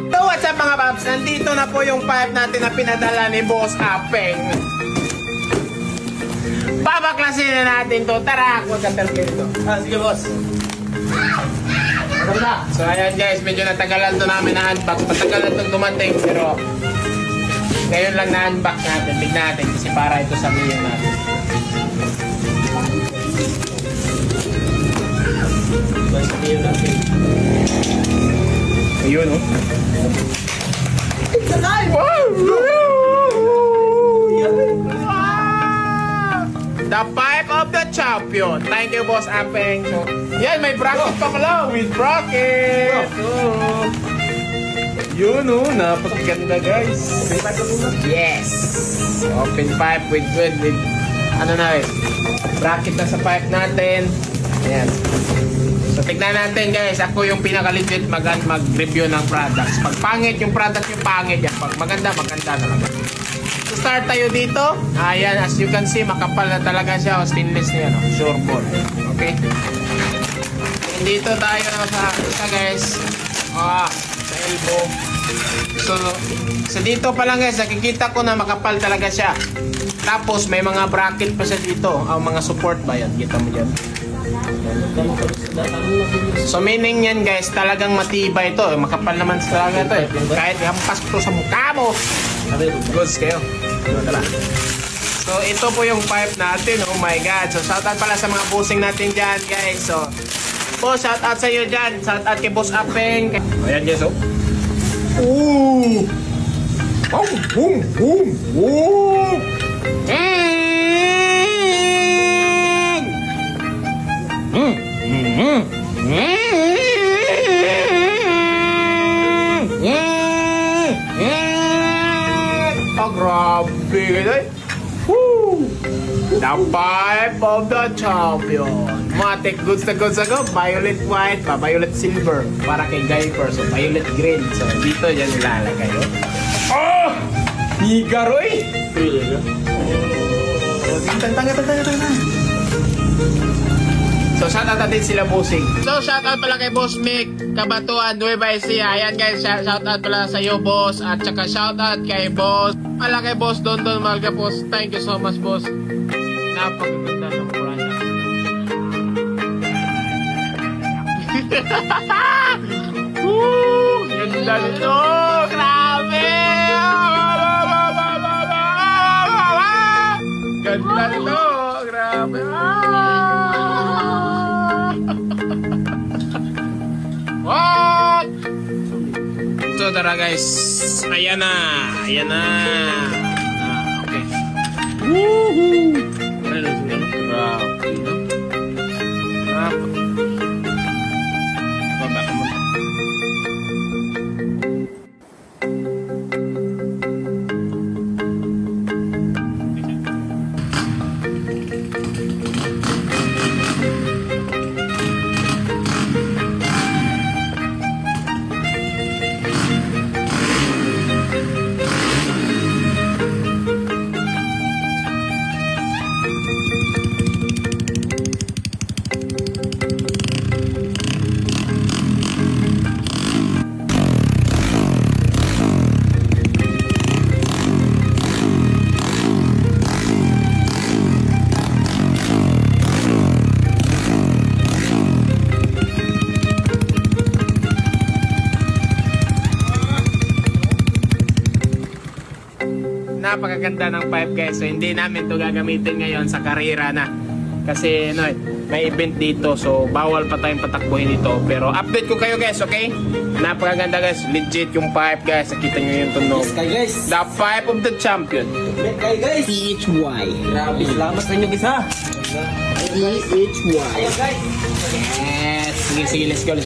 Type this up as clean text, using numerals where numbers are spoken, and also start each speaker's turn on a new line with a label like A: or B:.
A: So what's up mga paps? Nandito na po yung pipe natin na pinadala ni Boss Apeng. Pabaklasin na natin to. Tara, huwag kang talagay ito.
B: Sige boss.
A: So ayan guys, medyo natagalan to namin na-unbox. Matagal na itong dumating pero ngayon lang na-unbox natin. Tignan natin kasi para ito sa video natin.
B: Basta yun natin.
A: Ayun oh. The pipe of the champion. Thank you, Boss Apeng. So, yan, may bracket pa pala. With bracket. Oh. Yun, oh. Napakaganda, guys. Yes. Open pipe with ano na rin. Bracket na sa pipe natin. Ayan. So, tignan natin, guys. Ako yung pinaka-legit mag-review ng products. Pag pangit yung product, yung pangit yan. Pag maganda, maganda talaga. So start tayo dito. Ayan, as you can see, makapal na talaga siya. Stainless niya, no? Sure ball. Okay. Dito tayo sa isa, guys. Sa elbow. So dito pa lang, guys, nakikita ko na makapal talaga siya. Tapos may mga bracket pa siya dito. Mga support ba yan? Kita mo dyan. So meaning yan, guys, talagang matibay ito. Makapal naman talaga ito eh. Kahit hampas ko sa mukha mo. Goods kayo. So ito po yung pipe natin. Oh my god. So shoutout pala sa mga bossing natin dyan, guys. So boss, shoutout sa iyo dyan. Shoutout kay Boss Apeng. Ayan, guys, oh. Ooh. Boom, boom, boom, boom. Oh, grabe guys. Woo! The pipe of the champion. Matik goods na goods ako. Violet white, violet silver. Para kay Guyper. So, violet green. So, dito yan ilalagay. Oh! Higaroy! Tanga. So, shoutout natin sila bossing. So, shoutout pala kay Boss Mick, Kabatuan, Nueva Ecija. Ayan guys, shoutout pala sa iyo, boss. At saka shoutout kay Boss. Pala kay Boss Don Malga, boss. Thank you so much, boss. Napakaganda ng product. Woo! Ganda nito! Grabe! Ganda nito! Grabe! What? So tara guys, ayan na. Okay. Woohoo! Grabe, no? Baba ka muna. Napakaganda ng pipe, guys. So hindi namin to gagamitin ngayon sa karera na. Kasi may event dito, so bawal pa tayong patakbuhin dito. Pero update ko kayo, guys, okay? Napakaganda, guys. Legit yung pipe, guys. Nakita nyo yung tunog.
B: Yes, kayo guys.
A: The pipe of the champion.
B: Kayo guys.
C: PHY.
B: Grabe, salamat sa inyo guys ha.
C: PHY.
B: Ayun guys.
A: Yes. Sige, let's go.